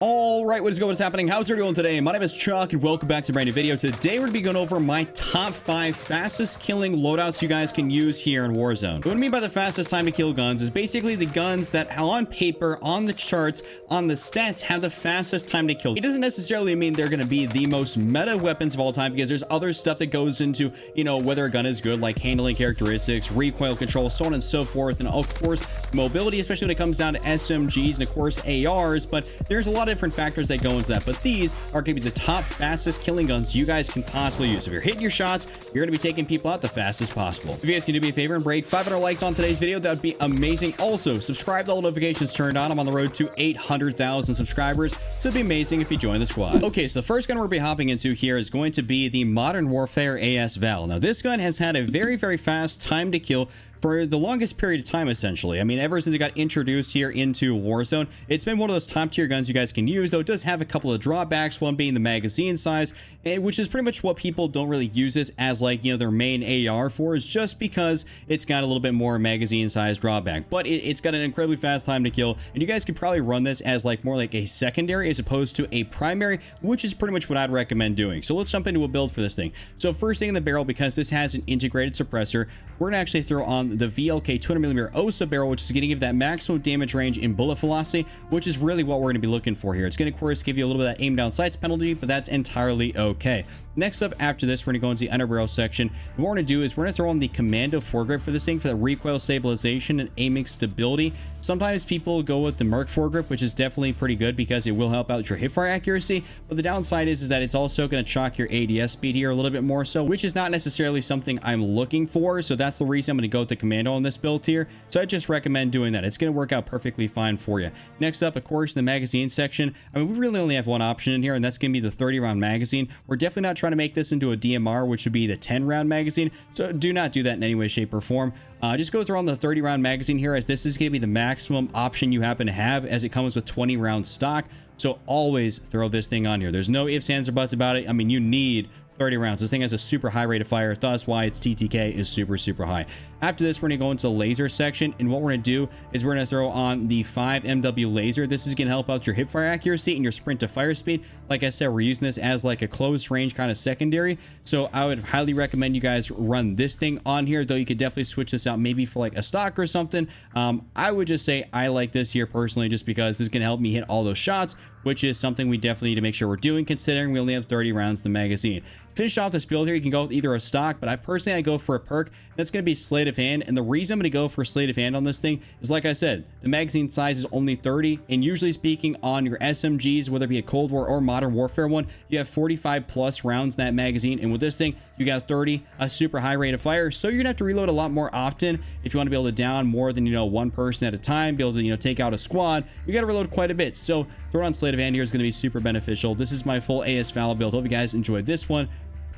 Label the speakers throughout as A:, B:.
A: All right, what is going on? What's happening? How's everyone doing today? My name is Chuck and welcome back to a brand new video. Today we're going to be going over my top 5 fastest killing loadouts you guys can use here in Warzone. What I mean by the fastest time to kill guns is basically the guns that on paper, on the charts, on the stats have the fastest time to kill. It doesn't necessarily mean they're going to be the most meta weapons of all time, because there's other stuff that goes into, you know, whether a gun is good, like handling characteristics, recoil control, so on and so forth, and of course mobility, especially when it comes down to SMGs and of course ARs. But there's a lot of different factors that go into that, but these are going to be the top fastest killing guns you guys can possibly use. If you're hitting your shots, you're going to be taking people out the fastest possible. If you guys can do me a favor and break 500 likes on today's video, that would be amazing. Also, subscribe with all notifications turned on. I'm on the road to 800,000 subscribers, so it'd be amazing if you join the squad. Okay, so the first gun we'll be hopping into here is going to be the Modern Warfare VAL. Now, this gun has had a very fast time to kill for the longest period of time, essentially. I mean, ever since it got introduced here into Warzone, it's been one of those top tier guns you guys can use, though it does have a couple of drawbacks, one being the magazine size, which is pretty much what people don't really use this as, like, you know, their main AR for, is just because it's got a little bit more magazine size drawback. But it's got an incredibly fast time to kill, and you guys could probably run this as like more like a secondary as opposed to a primary, which is pretty much what I'd recommend doing. So let's jump into a build for this thing. So first thing in the barrel, because this has an integrated suppressor, we're gonna actually throw on the VLK 200mm OSA barrel, which is going to give that maximum damage range in bullet velocity, which is really what we're going to be looking for here. It's going to, of course, give you a little bit of that aim down sights penalty, but that's entirely okay. Next up, after this, we're going to go into the underbarrel section. And what we're going to do is we're going to throw on the Commando foregrip for this thing for the recoil stabilization and aiming stability. Sometimes people go with the Merc foregrip, which is definitely pretty good because it will help out your hipfire accuracy. But the downside is that it's also going to chalk your ADS speed here a little bit more so, which is not necessarily something I'm looking for. So that's the reason I'm going to go with the Commando on this build here. So I just recommend doing that. It's going to work out perfectly fine for you. Next up, of course, in the magazine section, I mean, we really only have one option in here, and that's going to be the 30 round magazine. We're definitely not trying to make this into a DMR, which would be the 10 round magazine. So do not do that in any way, shape, or form. Just go through on the 30 round magazine here, as this is going to be the maximum option you happen to have, as it comes with 20 round stock. So always throw this thing on here. There's no ifs, ands, or buts about it. I mean, you need 30 rounds. This thing has a super high rate of fire. That's why its TTK is super high. After this, we're going to go into the laser section, and what we're going to do is we're going to throw on the 5 MW laser. This is going to help out your hipfire accuracy and your sprint to fire speed. Like I said, we're using this as like a close range kind of secondary, so I would highly recommend you guys run this thing on here, though you could definitely switch this out maybe for like a stock or something. I would just say I like this here personally, just because this is going to help me hit all those shots, which is something we definitely need to make sure we're doing, considering we only have 30 rounds in the magazine. Finish off this build here, you can go with either a stock, but I personally go for a perk. That's going to be sleight of hand, and the reason I'm going to go for sleight of hand on this thing is, like I said, the magazine size is only 30, and usually speaking on your SMGs, whether it be a Cold War or Modern Warfare one, you have 45 plus rounds in that magazine, and with this thing you got 30, a super high rate of fire. So you're gonna have to reload a lot more often if you want to be able to down more than, you know, one person at a time, be able to, you know, take out a squad. You got to reload quite a bit, so throwing on sleight of hand here is going to be super beneficial. This is my full VAL build. Hope you guys enjoyed this one.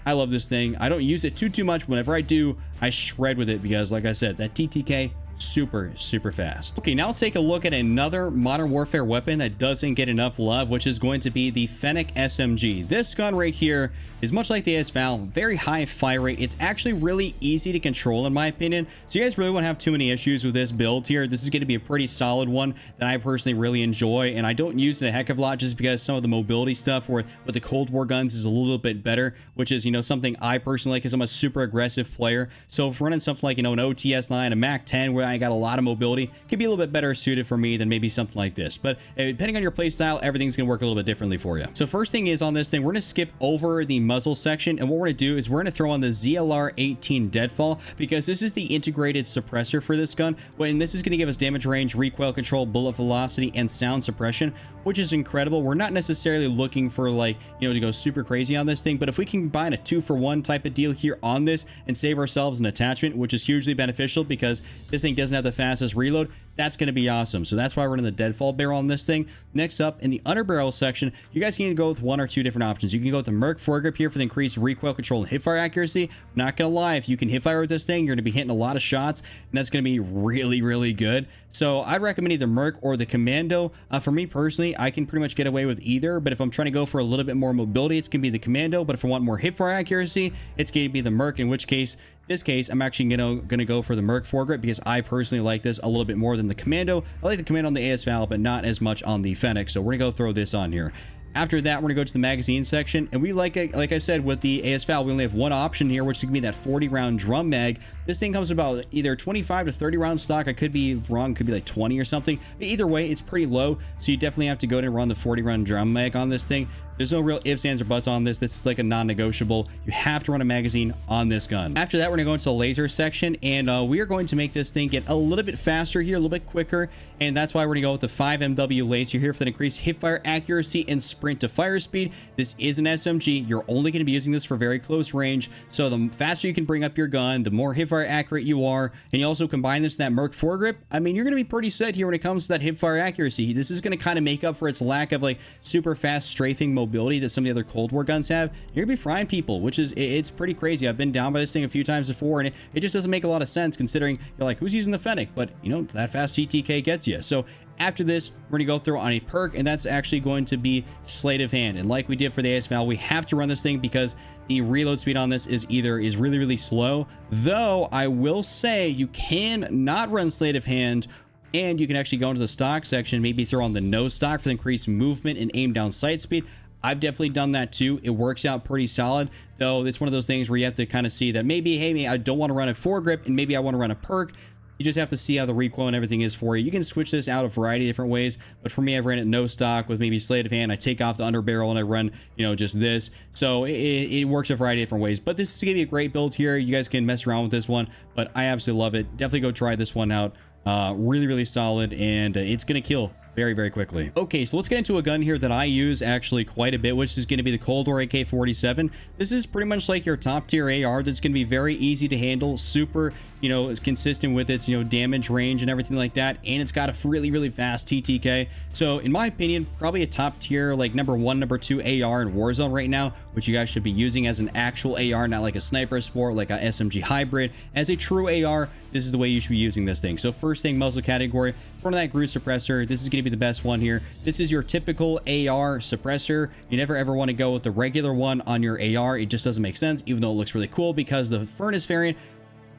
A: I love this thing. I don't use it too much. Whenever I do, I shred with it because, like I said, that TTK super fast. Okay, now let's take a look at another Modern Warfare weapon that doesn't get enough love, which is going to be the Fennec SMG. This gun right here is much like the VAL, very high fire rate. It's actually really easy to control in my opinion, so you guys really won't have too many issues with this build here. This is going to be a pretty solid one that I personally really enjoy, and I don't use it a heck of a lot just because some of the mobility stuff with the Cold War guns is a little bit better, which is, you know, something I personally like, because I'm a super aggressive player. So if running something like, you know, an OTS-9, a MAC-10, where I got a lot of mobility, could be a little bit better suited for me than maybe something like this. But depending on your play style, everything's gonna work a little bit differently for you. So first thing is, on this thing, we're gonna skip over the muzzle section, and what we're gonna do is we're gonna throw on the ZLR-18 Deadfall, because this is the integrated suppressor for this gun, and this is gonna give us damage range, recoil control, bullet velocity, and sound suppression, which is incredible. We're not necessarily looking for, like, you know, to go super crazy on this thing, but if we can combine a 2-for-1 type of deal here on this and save ourselves an attachment, which is hugely beneficial because this thing doesn't have the fastest reload, that's going to be awesome. So that's why we're in the deadfall barrel on this thing. Next up, in the underbarrel section, you guys can go with one or two different options. You can go with the Merc foregrip here for the increased recoil control and hipfire accuracy. Not gonna lie, if you can hipfire with this thing, you're gonna be hitting a lot of shots, and that's gonna be really good. So I'd recommend either Merc or the Commando. For me personally, I can pretty much get away with either, but if I'm trying to go for a little bit more mobility, it's gonna be the Commando. But if I want more hipfire accuracy, it's gonna be the Merc, in which case, this case, I'm actually gonna go for the Merc foregrip, because I personally like this a little bit more than than the Commando. I like the Commando on the AS-VAL, but not as much on the Fennec. So we're gonna go throw this on here. After that, we're gonna go to the magazine section, and we like I said, with the AS-VAL, we only have one option here, which is gonna be that 40 round drum mag. This thing comes about either 25 to 30 round stock. I could be wrong, could be like 20 or something. But either way, it's pretty low, so you definitely have to go and run the 40 round drum mag on this thing. There's no real ifs, ands, or buts on this. This is like a non-negotiable. You have to run a magazine on this gun. After that, we're gonna go into the laser section, and we are going to make this thing get a little bit faster here, a little bit quicker, and that's why we're gonna go with the 5MW laser here for that increased hipfire accuracy and sprint to fire speed. This is an SMG. You're only gonna be using this for very close range, so the faster you can bring up your gun, the more hipfire accurate you are, and you also combine this with that Merc foregrip. I mean, you're gonna be pretty set here when it comes to that hipfire accuracy. This is gonna kind of make up for its lack of like super fast strafing mobility that some of the other Cold War guns have. You're gonna be frying people, which is, it's pretty crazy. I've been down by this thing a few times before, and it just doesn't make a lot of sense considering you're like, who's using the Fennec? But you know, that fast TTK gets you. So after this, we're gonna go through on a perk, and that's actually going to be Sleight of Hand. And like we did for the AS-VAL, we have to run this thing because the reload speed on this is really, really slow. Though I will say you can not run Sleight of Hand, and you can actually go into the stock section, maybe throw on the no stock for the increased movement and aim down sight speed. I've definitely done that too. It works out pretty solid, though it's one of those things where you have to kind of see that maybe, hey, I don't want to run a foregrip, and maybe I want to run a perk. You just have to see how the recoil and everything is for you. You can switch this out a variety of different ways, but for me, I've ran it no stock with maybe Sleight of Hand. I take off the under barrel and I run, you know, just this. So it works a variety of different ways, but this is gonna be a great build here. You guys can mess around with this one, but I absolutely love it. Definitely go try this one out. Really solid, and it's gonna kill very quickly. Okay, so let's get into a gun here that I use actually quite a bit, which is going to be the Cold War AK47. This is pretty much like your top tier AR that's going to be very easy to handle, super, you know, consistent with its, you know, damage range and everything like that, and it's got a really fast TTK. So in my opinion, probably a top tier, like number 1, number 2 AR in Warzone right now, which you guys should be using as an actual AR, not like a sniper sport, like a SMG hybrid. As a true AR, this is the way you should be using this thing. So first thing, muzzle category, front of that Groove suppressor. This is going to be the best one here. This is your typical AR suppressor. You never ever want to go with the regular one on your AR. It just doesn't make sense, even though it looks really cool, because the furnace variant,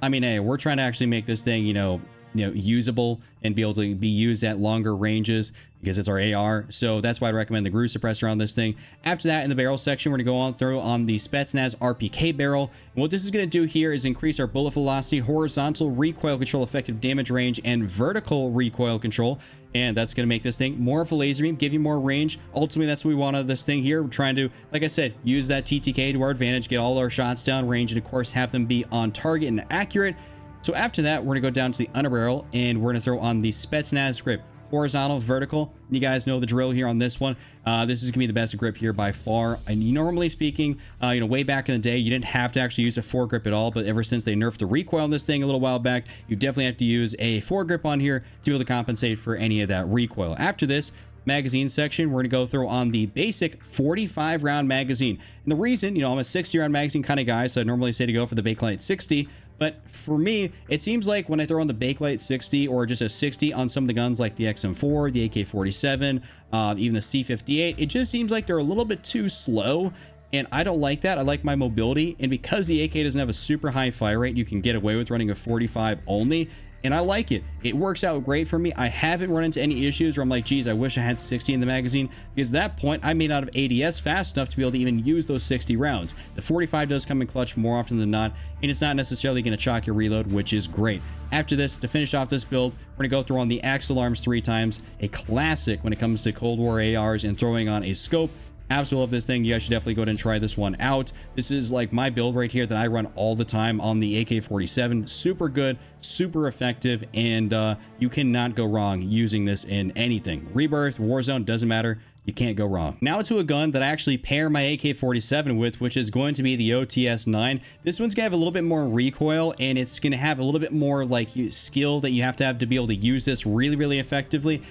A: I mean, hey, we're trying to actually make this thing, you know, usable and be able to be used at longer ranges because it's our AR. So that's why I recommend the Groove suppressor on this thing. After that, in the barrel section, we're gonna go on through on the Spetsnaz RPK barrel. And what this is gonna do here is increase our bullet velocity, horizontal recoil control, effective damage range, and vertical recoil control. And that's going to make this thing more of a laser beam, give you more range. Ultimately, that's what we want out of this thing here. We're trying to, like I said, use that TTK to our advantage, get all our shots down range, and of course, have them be on target and accurate. So after that, we're going to go down to the underbarrel, and we're going to throw on the Spetsnaz grip. Horizontal, vertical. You guys know the drill here on this one. This is gonna be the best grip here by far. And normally speaking, you know, way back in the day, you didn't have to actually use a foregrip at all, but ever since they nerfed the recoil on this thing a little while back, you definitely have to use a foregrip on here to be able to compensate for any of that recoil. After this magazine section, we're gonna go through on the basic 45 round magazine. And the reason, you know, I'm a 60 round magazine kind of guy, so I normally say to go for the Bakelite 60. But for me, it seems like when I throw on the Bakelite 60 or just a 60 on some of the guns like the XM4, the AK47, even the C58, it just seems like they're a little bit too slow. And I don't like that. I like my mobility. And because the AK doesn't have a super high fire rate, you can get away with running a 45 only. And I like it. It works out great for me. I haven't run into any issues where I'm like, geez, I wish I had 60 in the magazine, because at that point I made out of ADS fast enough to be able to even use those 60 rounds. The 45 does come in clutch more often than not, and it's not necessarily going to chalk your reload, which is great. After this, to finish off this build, we're going to go through on the Axle Arms 3 times, a classic when it comes to Cold War ARs, and throwing on a scope. Absolutely love this thing. You guys should definitely go ahead and try this one out. This is like my build right here that I run all the time on the AK-47. Super good, super effective, and you cannot go wrong using this in anything. Rebirth, Warzone, doesn't matter. You can't go wrong. Now to a gun that I actually pair my AK-47 with, which is going to be the OTS-9. This one's gonna have a little bit more recoil, and it's gonna have a little bit more like skill that you have to be able to use this really effectively.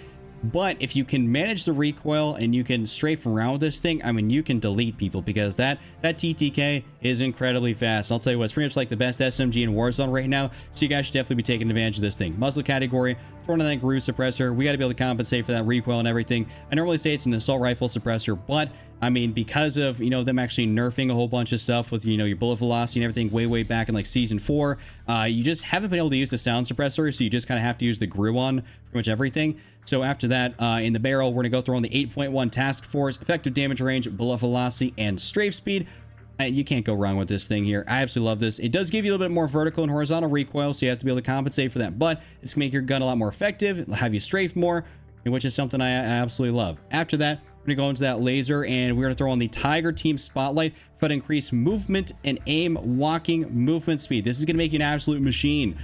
A: But if you can manage the recoil and you can strafe around with this thing, I mean, you can delete people, because that TTK is incredibly fast. I'll tell you what, it's pretty much like the best SMG in Warzone right now, so you guys should definitely be taking advantage of this thing. Muzzle category, throwing on that Groove suppressor. We got to be able to compensate for that recoil and everything. I normally say it's an assault rifle suppressor, but I mean, because of, them actually nerfing a whole bunch of stuff with, your bullet velocity and everything way back in like season 4, you just haven't been able to use the sound suppressor, so you just kind of have to use the GRU on pretty much everything. So after that, in the barrel, we're going to go through on the 8.1 task force, effective damage range, bullet velocity, and strafe speed. You can't go wrong with this thing here. I absolutely love this. It does give you a little bit more vertical and horizontal recoil, so you have to be able to compensate for that, but it's going to make your gun a lot more effective, have you strafe more, which is something I absolutely love. After that, we're going to go into that laser, and we're going to throw on the Tiger Team Spotlight for the increased movement and aim walking movement speed. This is going to make you an absolute machine.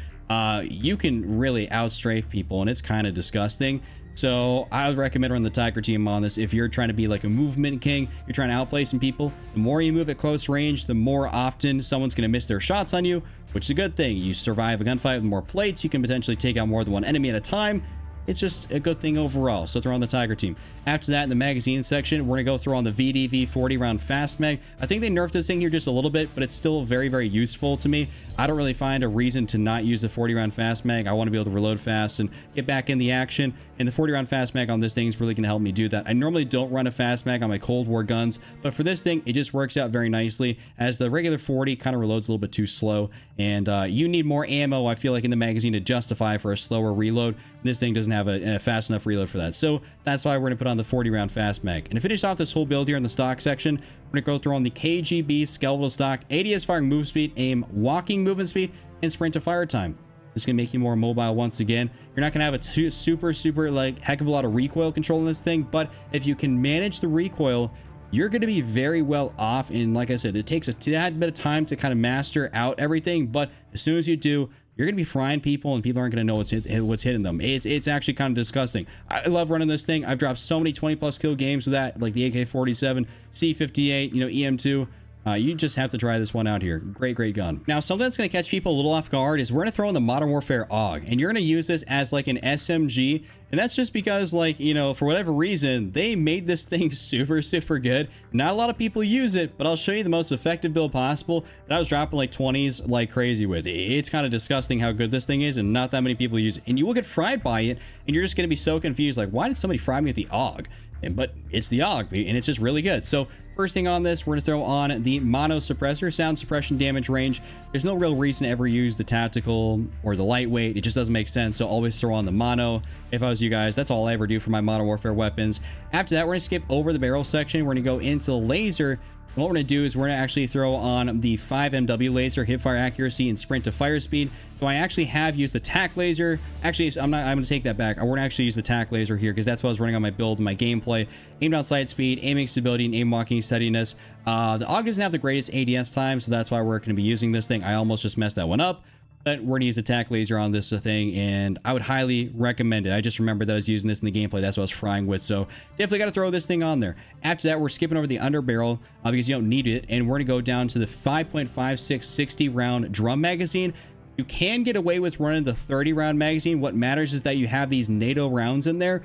A: You can really outstrafe people, and it's kind of disgusting. So I would recommend running the Tiger Team on this if you're trying to be like a movement king, you're trying to outplay some people. The more you move at close range, the more often someone's going to miss their shots on you, which is a good thing. You survive a gunfight with more plates, you can potentially take out more than one enemy at a time. It's just a good thing overall. So throw on the Tiger Team. After that, in the magazine section, we're going to go through on the VDV 40 round fast mag. I think they nerfed this thing here just a little bit, but it's still very useful to me. I don't really find a reason to not use the 40 round fast mag. I want to be able to reload fast and get back in the action. And the 40 round fast mag on this thing is really going to help me do that. I normally don't run a fast mag on my Cold War guns, but for this thing, it just works out very nicely, as the regular 40 kind of reloads a little bit too slow. And you need more ammo, I feel like, in the magazine to justify for a slower reload. This thing doesn't have a fast enough reload for that. So that's why we're going to put on the 40 round fast mag. And to finish off this whole build here in the stock section, we're going to go through on the KGB skeletal stock, ADS firing move speed, aim walking movement speed, and sprint to fire time. This is going to make you more mobile once again. You're not going to have a super like heck of a lot of recoil control in this thing, but if you can manage the recoil, you're going to be very well off. And like I said, it takes a tad bit of time to kind of master out everything, but as soon as you do, you're going to be frying people, and people aren't going to know what's hitting them. It's actually kind of disgusting. I love running this thing. I've dropped so many 20+ kill games with that, like the AK-47, C58, EM2. You just have to try this one out here. Great gun. Now, something that's going to catch people a little off guard is we're going to throw in the Modern Warfare AUG, and you're going to use this as like an SMG. And that's just because, like, for whatever reason, they made this thing super good. Not a lot of people use it, but I'll show you the most effective build possible that I was dropping like 20s like crazy with. It's kind of disgusting how good this thing is, and not that many people use it. And you will get fried by it, and you're just going to be so confused, like, why did somebody fry me with the AUG? But it's the AUG, and it's just really good. So first thing on this, we're going to throw on the mono suppressor, sound suppression damage range. There's no real reason to ever use the tactical or the lightweight. It just doesn't make sense. So always throw on the mono. If I was you guys, that's all I ever do for my Modern Warfare weapons. After that, we're going to skip over the barrel section. We're going to go into the laser. And what we're going to do is we're going to actually throw on the 5MW laser, hip fire accuracy, and sprint to fire speed. So I actually have used the tac laser. Actually, I'm going to take that back. We're going to actually use the tac laser here, because that's what I was running on my build and my gameplay. Aim down sight speed, aiming stability, and aim walking steadiness. The AUG doesn't have the greatest ADS time, so that's why we're going to be using this thing. I almost just messed that one up. But we're going to use a tac laser on this thing, and I would highly recommend it. I just remembered that I was using this in the gameplay. That's what I was frying with, so definitely got to throw this thing on there. After that, we're skipping over the underbarrel because you don't need it, and we're going to go down to the 5.56 60 round drum magazine. You can get away with running the 30 round magazine. What matters is that you have these NATO rounds in there.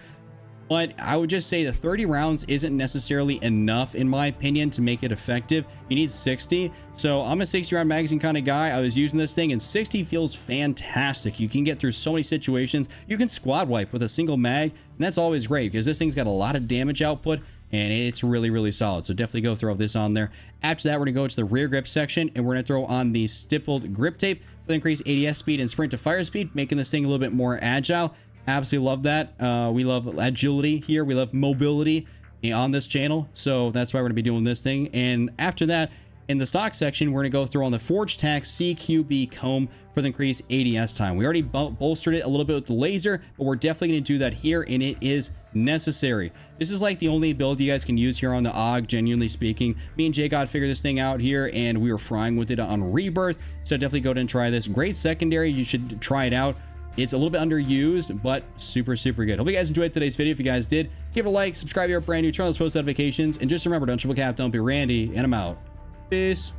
A: But I would just say the 30 rounds isn't necessarily enough, in my opinion, to make it effective. You need 60. So I'm a 60 round magazine kind of guy. I was using this thing, and 60 feels fantastic. You can get through so many situations. You can squad wipe with a single mag, and that's always great because this thing's got a lot of damage output, and it's really solid. So definitely go throw this on there. After that, we're going to go to the rear grip section, and we're going to throw on the stippled grip tape for the increased ADS speed and sprint to fire speed, making this thing a little bit more agile. Absolutely love that. We love agility here. We love mobility on this channel. So that's why we're going to be doing this thing. And after that, in the stock section, we're going to go through on the Forge Tac CQB comb for the increased ADS time. We already bolstered it a little bit with the laser, but we're definitely going to do that here, and it is necessary. This is like the only build you guys can use here on the AUG, genuinely speaking. Me and Jay God figured this thing out here, and we were frying with it on Rebirth. So definitely go ahead and try this. Great secondary. You should try it out. It's a little bit underused, but super good. Hope you guys enjoyed today's video. If you guys did, give it a like, subscribe if you're brand new, turn on those post notifications, and just remember, don't triple cap, don't be Randy, and I'm out. Peace.